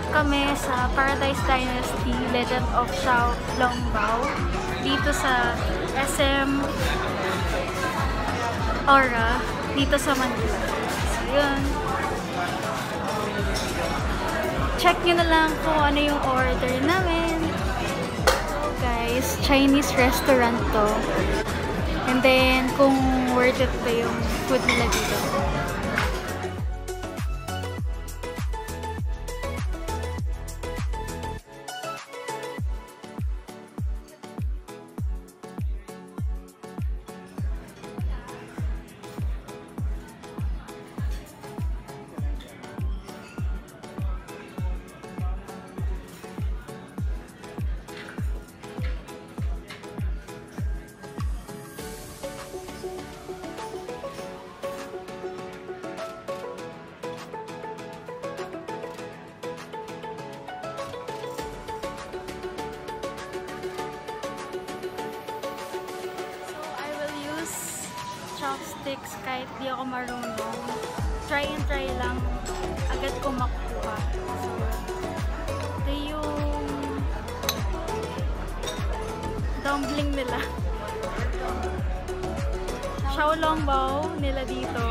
kami sa Paradise Dynasty Legend of Xiaolongbao dito sa SM Aura dito sa Manila. So, yun. Check nyo na lang kung ano yung order namin. So, guys, Chinese restaurant to. And then, kung worth it ba yung food nila dito. Chopsticks kahit di ako marunong. Try and try lang. Agad ko makukuha. So, ito yung dumpling nila. Xiaolongbao nila dito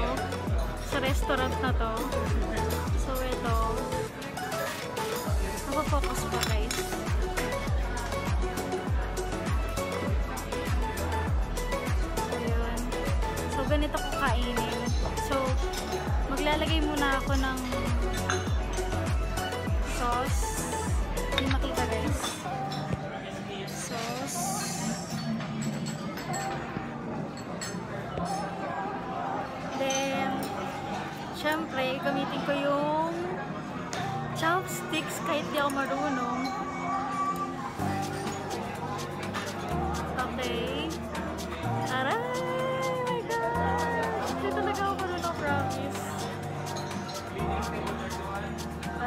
sa restaurant na to. So, ito. Nakafocus pa guys. Ganito ko kainin. So, maglalagay muna ako ng sauce. Hindi makita guys. Sauce. Then, syempre, gamitin ko yung chopsticks kahit di ako marunong. Okay. Tara!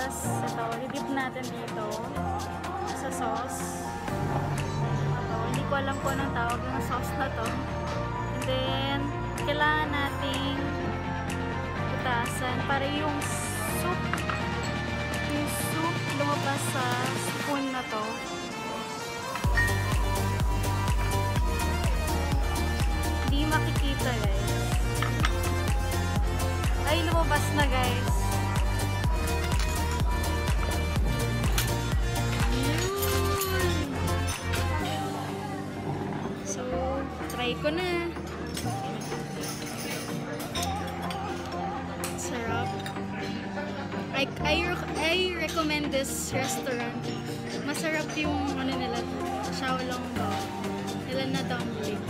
Tapos, ito, i-dip natin dito sa sauce. Ito, hindi ko alam kung anong tawag ng sauce na to. And then, kailangan nating butasan para yung soup lumabas sa spoon na to. Hindi makikita guys. Ay, lumabas na guys. So, try ko na. Sarap. I recommend this restaurant. Masarap yung ano nila, Xiaolongbao. Nila na dumpling.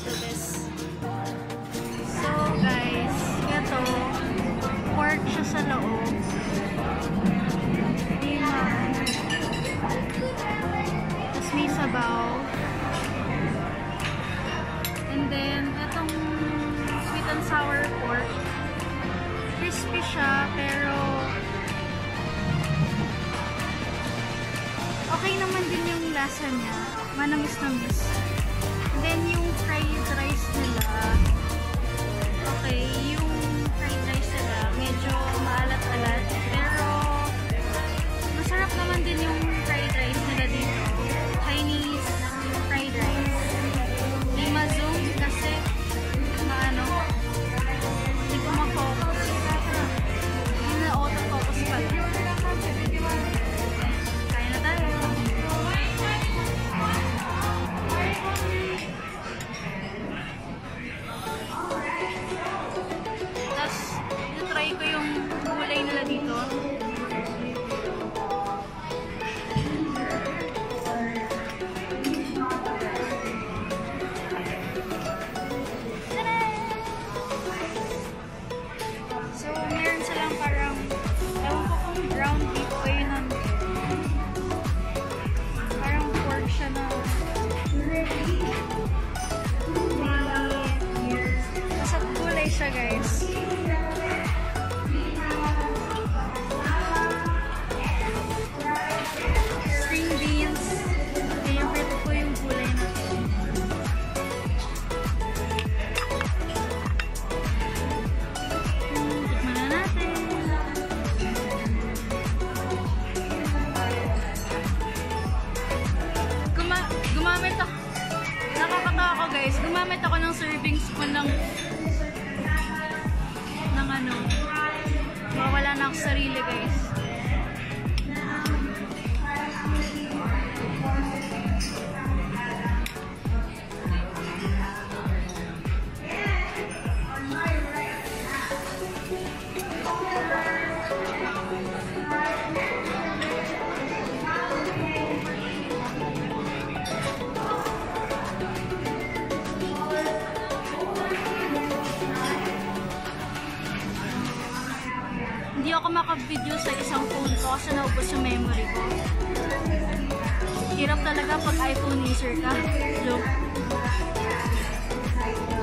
The best. So, guys, ito, pork siya sa loob. Tapos may sabaw. And then, itong sweet and sour pork. Crispy siya, pero okay naman din yung lasa niya. Manamis-namis. And then, yung fried rice nila, okay, yung fried rice nila, medyo maalat-alat. Pero, masarap naman din yung fried rice nila dito. Chinese fried rice. Di ma-zoom kasi, maano, hindi ko ma-focus. Hindi na auto-focus pala. Kaya na tayo. Tapos, try ko yung gulay nila dito. So, meron silang parang, ewan ko kung ground beef o yun ang parang pork siya na nasa gulay siya guys. String beans. Favorite ko yung gulay na to. Tikman na natin. ako guys, gumamit ako ng serving spoon ng ano, mawala na ako sarili guys. Hindi ako maka-video sa isang phone ko kasi naubos yung memory ko. Hirap talaga pag iPhone user ka. Joke.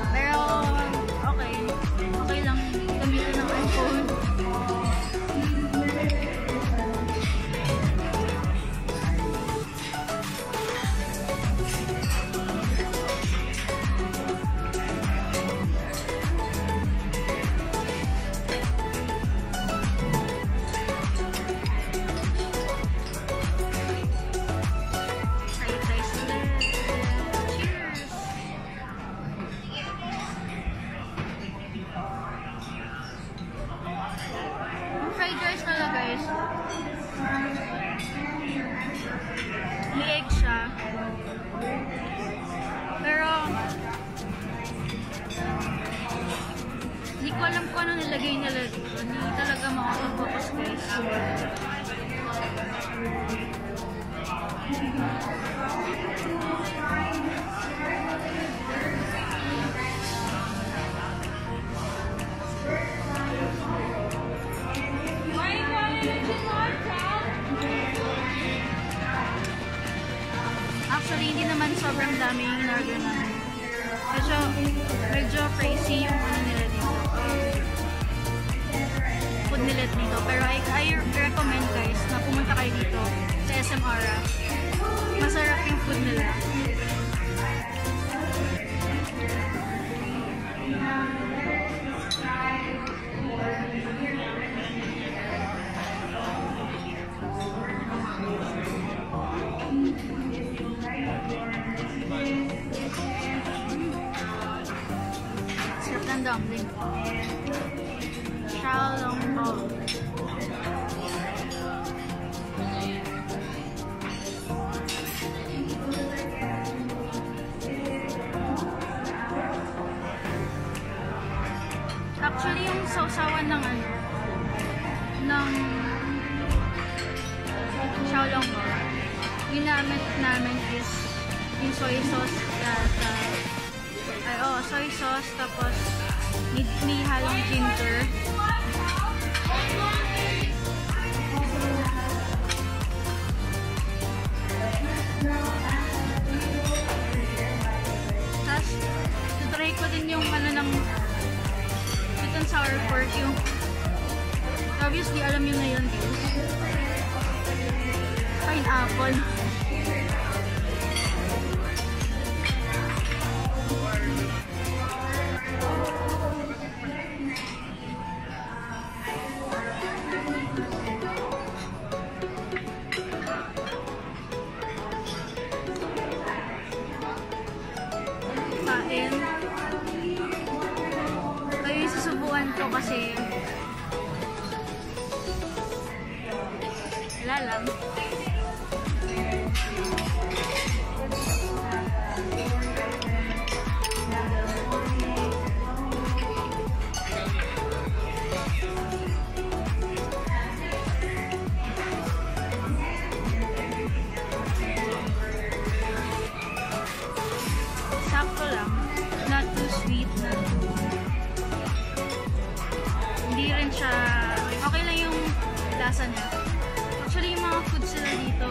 Pero, okay. Okay lang gamitin ng iPhone. Fried rice na lang guys. May egg siya. Pero hindi ko alam kung ano nilagay nila dito. Hindi talaga makapag-focus guys. Actually, hindi naman sobrang dami yung in-order namin. Medyo crazy yung ano nila dito. Food nila dito. Pero I recommend guys na pumunta kayo dito sa SM Aura. Masarap yung food nila. Sarap ng dumpling. Xiaolongbao. Actually, yung sausawan ng ano, ng Xiaolongbao, ginamit namin is yung soy sauce soy sauce, tapos may halong ginger. Tapos, tutry ko din yung ano ng sweet and sour pork, yung obviously, alam yun na yun guys. Pineapple. Kain. Kayo yung susubukan ko kasi wala lang. Sakto lang. Not too sweet. Hindi rin siya, okay lang yung lasa niya. Actually, yung mga food sila dito,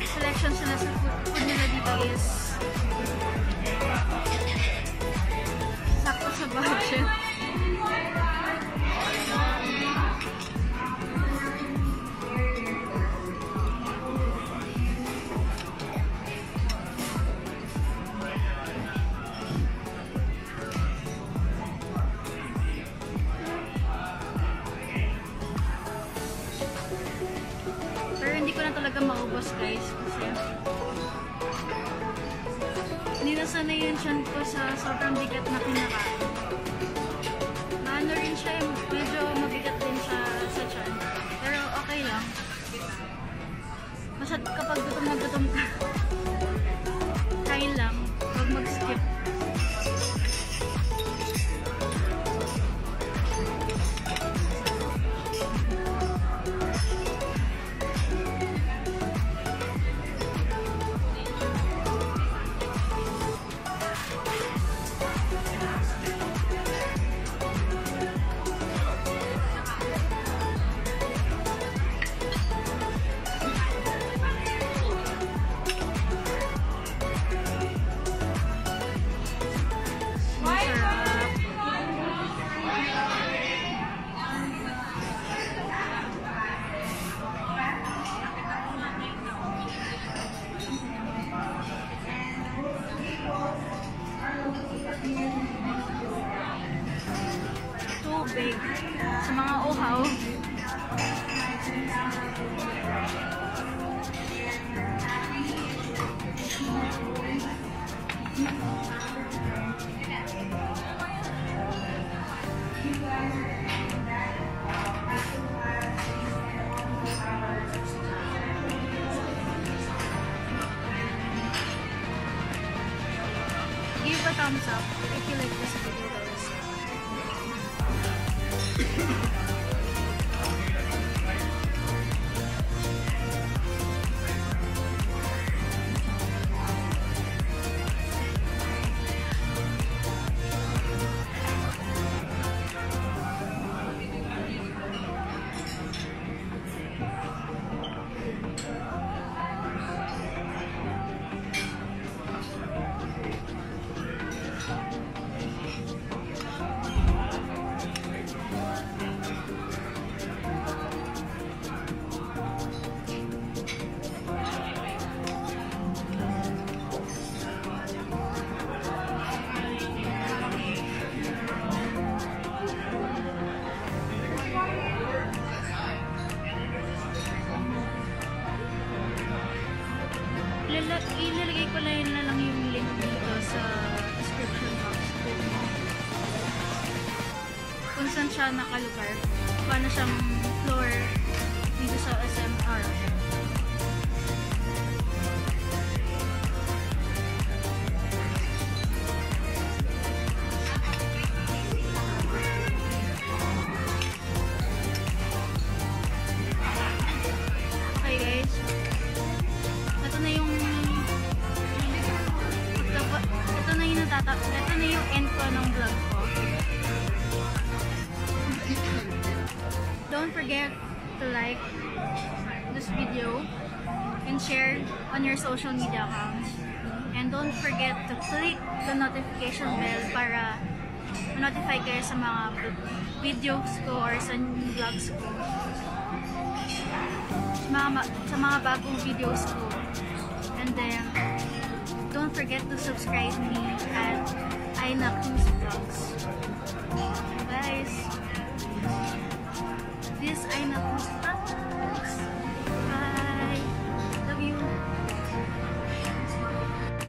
selection sila sa food nila dito is sakto sa budget. Pero hindi ko na talaga maubos guys kasi hindi nasanay yung tiyan ko sa sobrang bigat na kinakain. Maano rin siya, medyo mabigat din siya sa tiyan. Pero okay lang. Basta kapag gutom na gutom ka, kain lang. Huwag mag-skip. Tubig sa mga uhaw. Give a thumbs up if you like this video, guys. Ilalagay ko na lang yung link dito sa description box kung saan siya nakalugar, paano siyang floor dito sa SMR. Okay guys, ito na yung end ko ng vlog ko. Don't forget to like this video and share on your social media accounts. And don't forget to click the notification bell para ma-notify kayo sa mga videos ko or sa vlogs ko. Sa mga bagong videos ko. And then, don't forget to subscribe me at Aina